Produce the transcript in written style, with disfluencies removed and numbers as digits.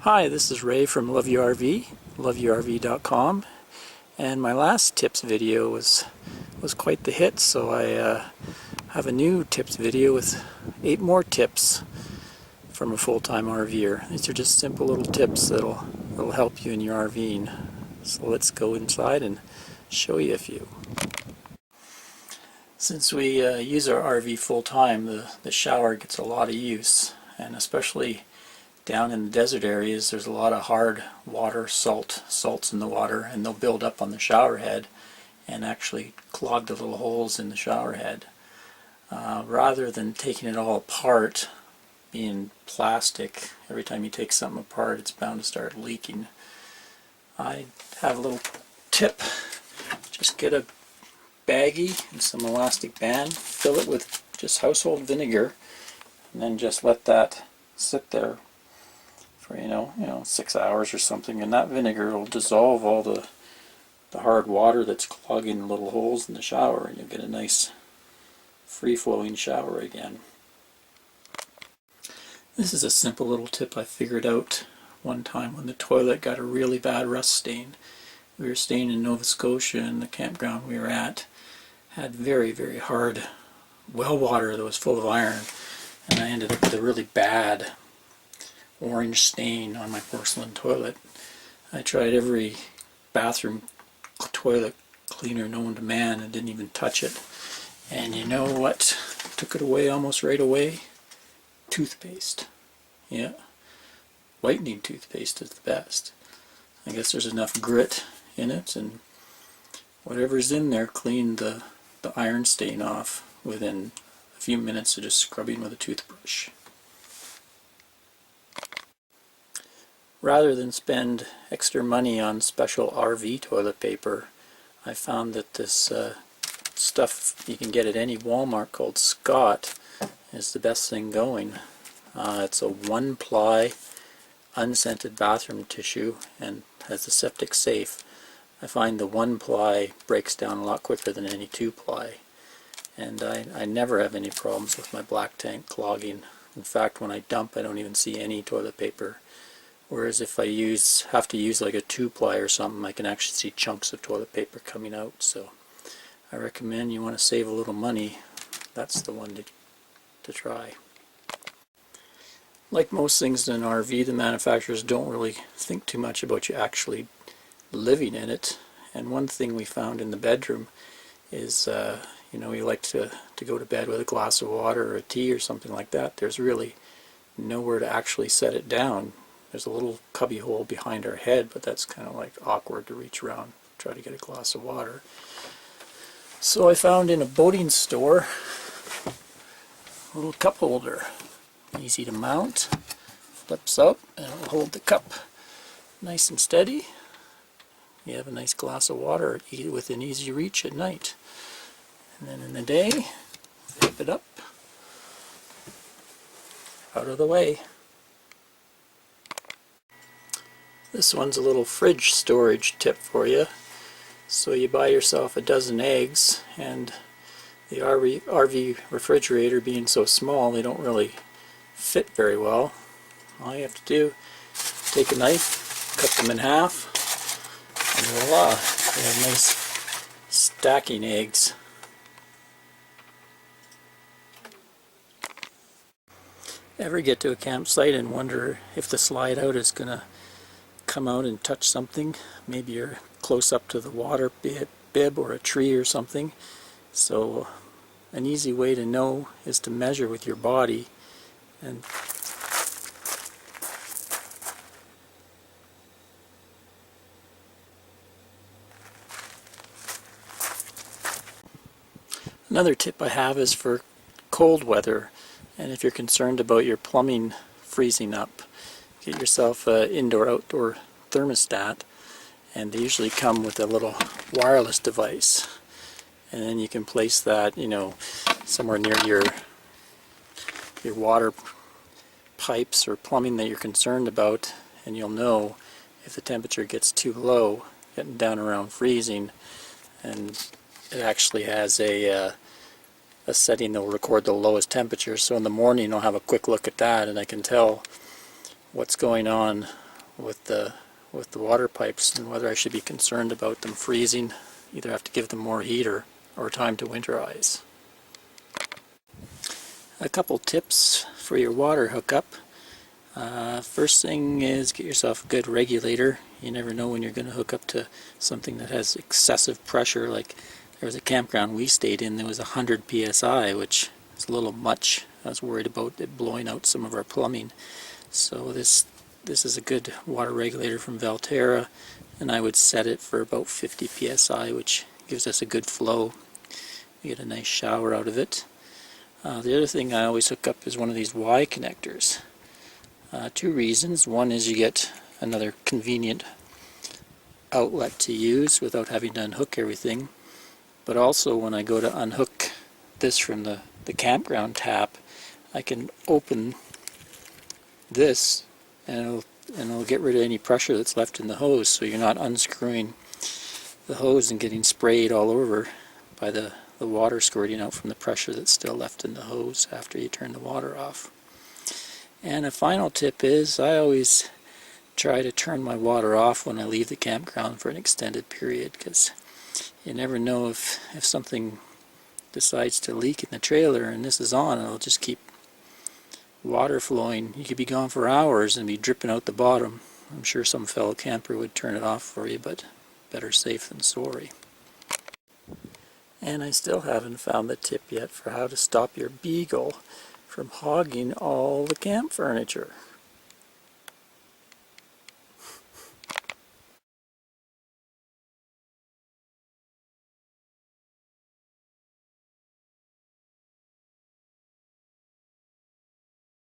Hi, this is Ray from RV, loveyourrv.com, and my last tips video was quite the hit, so I have a new tips video with 8 more tips from a full-time RVer. These are just simple little tips that'll help you in your RVing. So let's go inside and show you a few. Since we use our RV full-time, the shower gets a lot of use, and especially down in the desert areas, there's a lot of hard water, salts in the water, and they'll build up on the shower head and actually clog the little holes in the shower head. Rather than taking it all apart, being plastic, every time you take something apart it's bound to start leaking. I have a little tip. Just get a baggie and some elastic band, fill it with just household vinegar, and then just let that sit there for 6 hours or something, and that vinegar will dissolve all the hard water that's clogging the little holes in the shower, and you'll get a nice free-flowing shower again. This is a simple little tip I figured out one time when the toilet got a really bad rust stain. We were staying in Nova Scotia, and the campground we were at had very, very hard well water that was full of iron, and I ended up with a really bad orange stain on my porcelain toilet. I tried every bathroom toilet cleaner known to man and didn't even touch it. And you know what took it away almost right away? Toothpaste. Yeah. Whitening toothpaste is the best. I guess there's enough grit in it, and whatever's in there cleaned the iron stain off within a few minutes of just scrubbing with a toothbrush. Rather than spend extra money on special RV toilet paper, I found that this stuff you can get at any Walmart called Scott is the best thing going. It's a 1-ply unscented bathroom tissue and has a septic safe. I find the 1-ply breaks down a lot quicker than any 2-ply, and I never have any problems with my black tank clogging. In fact, when I dump, I don't even see any toilet paper. Whereas if I have to use like a 2-ply or something, I can actually see chunks of toilet paper coming out. So I recommend, you want to save a little money, that's the one to try. Like most things in an RV, the manufacturers don't really think too much about you actually living in it. And one thing we found in the bedroom is, you like to go to bed with a glass of water or a tea or something like that. There's really nowhere to actually set it down. There's a little cubby hole behind our head, but that's kind of like awkward to reach around, try to get a glass of water. So I found in a boating store a little cup holder. Easy to mount, flips up, and it'll hold the cup nice and steady. You have a nice glass of water within easy reach at night. And then in the day, flip it up, out of the way. This one's a little fridge storage tip for you. So you buy yourself a dozen eggs, and the RV refrigerator being so small, they don't really fit very well. All you have to do, take a knife, cut them in half, and voila, you have nice stacking eggs. Ever get to a campsite and wonder if the slide out is going to come out and touch something? Maybe you're close up to the water bib or a tree or something. So an easy way to know is to measure with your body. And another tip I have is for cold weather, and if you're concerned about your plumbing freezing up, get yourself an indoor-outdoor thermostat, and they usually come with a little wireless device, and then you can place that somewhere near your water pipes or plumbing that you're concerned about, and you'll know if the temperature gets too low, getting down around freezing. And it actually has a setting that will record the lowest temperature, so in the morning I'll have a quick look at that and I can tell what's going on with the water pipes and whether I should be concerned about them freezing. Either have to give them more heat or time to winterize. A couple tips for your water hookup. First thing is get yourself a good regulator. You never know when you're going to hook up to something that has excessive pressure. Like there was a campground we stayed in, there was 100 psi, which is a little much. I was worried about it blowing out some of our plumbing. So this is a good water regulator from Valterra, and I would set it for about 50 psi, which gives us a good flow. We get a nice shower out of it. The other thing I always hook up is one of these Y connectors. Two reasons. One is you get another convenient outlet to use without having to unhook everything. But also when I go to unhook this from the campground tap, I can open this and it'll get rid of any pressure that's left in the hose, so you're not unscrewing the hose and getting sprayed all over by the water squirting out from the pressure that's still left in the hose after you turn the water off. And a final tip is I always try to turn my water off when I leave the campground for an extended period, because you never know if something decides to leak in the trailer and this is on, it'll just keep water flowing. You could be gone for hours and be dripping out the bottom. I'm sure some fellow camper would turn it off for you, but better safe than sorry. And I still haven't found the tip yet for how to stop your beagle from hogging all the camp furniture.